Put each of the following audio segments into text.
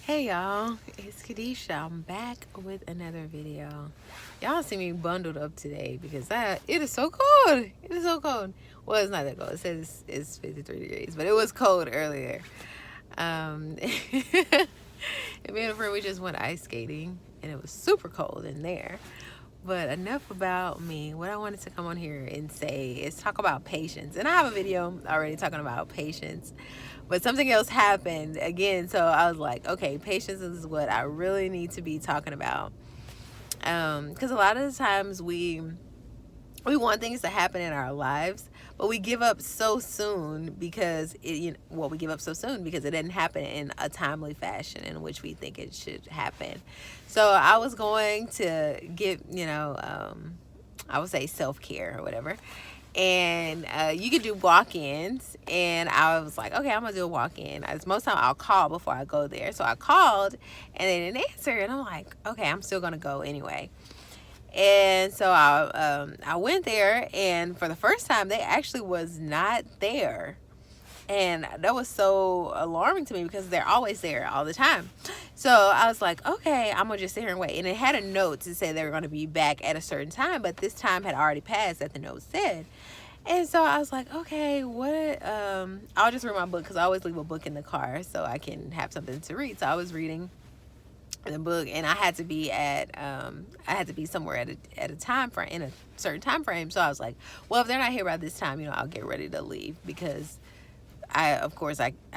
Hey y'all, it's Kadisha. I'm back with another video. Y'all see me bundled up today because it is so cold. It is so cold. Well, it's not that cold. It says it's 53 degrees, but it was cold earlier. And me and a friend, we just went ice skating and it was super cold in there. But enough about me. What I wanted to come on here and say is talk about patience. And I have a video already talking about patience. But something else happened again. So I was like, okay, patience is what I really need to be talking about. Because a lot of the times we want things to happen in our lives, but we give up so soon because we give up so soon because it didn't happen in a timely fashion in which we think it should happen. So I was going to get, I would say self-care or whatever. And you could do walk-ins, and I was like, okay, I'm gonna do a walk-in. Most time I'll call before I go there. So I called and they didn't answer, and I'm like, okay, I'm still gonna go anyway. And so I went there, and for the first time, they actually was not there. And that was so alarming to me because they're always there all the time. So I was like, okay, I'm going to just sit here and wait. And it had a note to say they were going to be back at a certain time, but this time had already passed that the note said. And so I was like, okay, what? I'll just read my book because I always leave a book in the car so I can have something to read. So I was reading the book, and I had to be somewhere at a time frame, in a certain time frame. So I was like, well, if they're not here by this time, I'll get ready to leave because I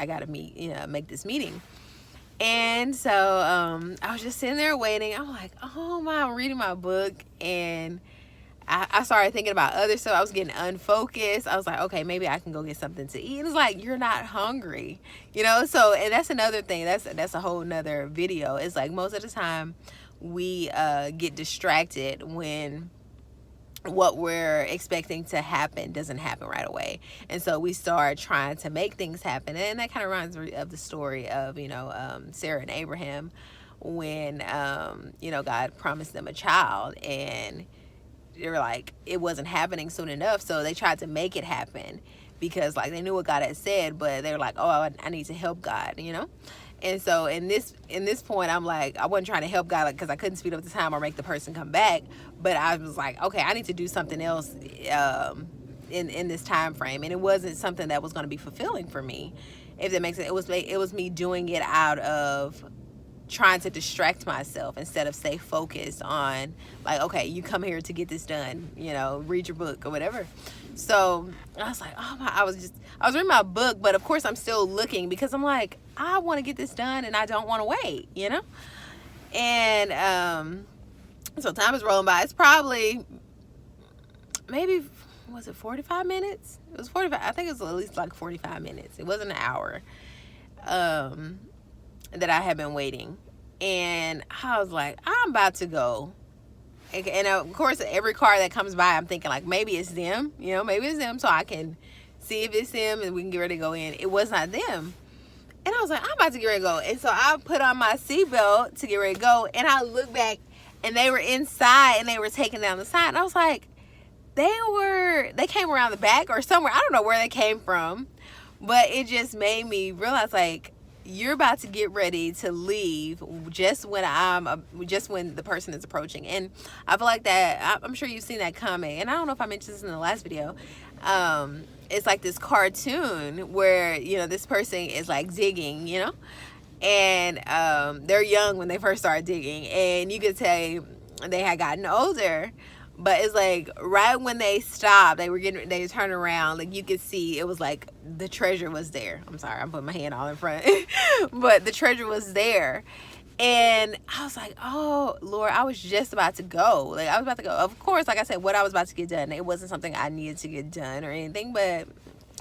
got to make this meeting. And so I was just sitting there waiting. I'm like, oh my, I'm reading my book, and I started thinking about other stuff. I was getting unfocused. I was like, okay, maybe I can go get something to eat. And it's like, you're not hungry, So, and that's another thing. That's a whole nother video. It's like most of the time we get distracted when what we're expecting to happen doesn't happen right away. And so we start trying to make things happen. And that kind of reminds me of the story of, Sarah and Abraham when, God promised them a child, and they were like, it wasn't happening soon enough. So they tried to make it happen because like they knew what God had said, but they were like, oh, I need to help God, And so in this point, I'm like, I wasn't trying to help God because I couldn't speed up the time or make the person come back. But I was like, okay, I need to do something else in this time frame. And it wasn't something that was going to be fulfilling for me, if that makes sense. It was me doing it out of trying to distract myself instead of stay focused on like, okay, you come here to get this done, read your book or whatever. So I was like, oh my, I was reading my book, but of course I'm still looking because I'm like, I want to get this done and I don't want to wait, And so time is rolling by. It's probably maybe, was it 45 minutes? It was 45. I think it was at least like 45 minutes. It wasn't an hour that I had been waiting. And I was like, I'm about to go. And of course, every car that comes by, I'm thinking like, maybe it's them, maybe it's them, so I can see if it's them and we can get ready to go in. It was not them. And I was like, I'm about to get ready to go. And so I put on my seatbelt to get ready to go. And I looked back and they were inside and they were taking down the sign. And I was like, they came around the back or somewhere. I don't know where they came from. But it just made me realize like, you're about to get ready to leave just when the person is approaching. And I feel like that, I'm sure you've seen that comic, and I don't know if I mentioned this in the last video. It's like this cartoon where this person is like digging, and they're young when they first start digging, and you could say they had gotten older. But it's like right when they stopped, they turned around, like you could see it was like the treasure was there. I'm sorry, I'm putting my hand all in front. But the treasure was there. And I was like, oh, Lord, I was just about to go. Like I was about to go. Of course, like I said, what I was about to get done, it wasn't something I needed to get done or anything. But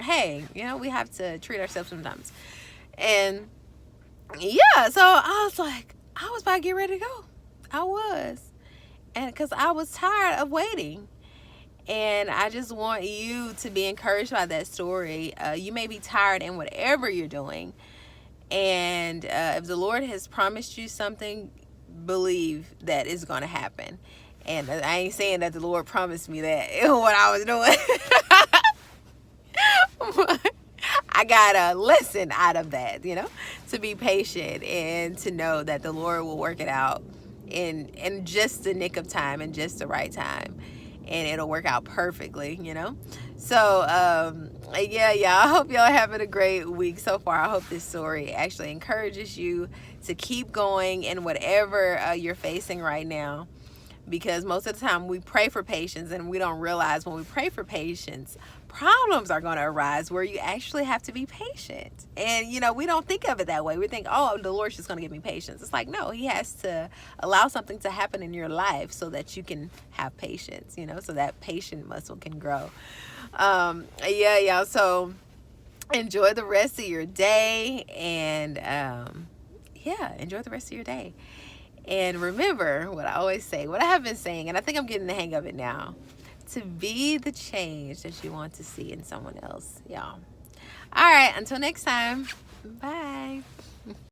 hey, we have to treat ourselves sometimes. And yeah, so I was like, I was about to get ready to go. I was. And because I was tired of waiting. And I just want you to be encouraged by that story. You may be tired in whatever you're doing. And if the Lord has promised you something, believe that it's going to happen. And I ain't saying that the Lord promised me that what I was doing. I got a lesson out of that, you know, to be patient and to know that the Lord will work it out in just the nick of time and just the right time, and it'll work out perfectly, you know. So yeah, I hope y'all having a great week so far. I hope this story actually encourages you to keep going in whatever you're facing right now, because most of the time we pray for patience and we don't realize when we pray for patience, problems are going to arise where you actually have to be patient. And you know, we don't think of it that way. We think, oh, the Lord's just going to give me patience. It's like, no, he has to allow something to happen in your life so that you can have patience, you know, so that patient muscle can grow. Yeah, y'all. So enjoy the rest of your day, and yeah, enjoy the rest of your day. And remember what I always say, what I have been saying, and I think I'm getting the hang of it now, to be the change that you want to see in someone else, y'all. All right, until next time, bye.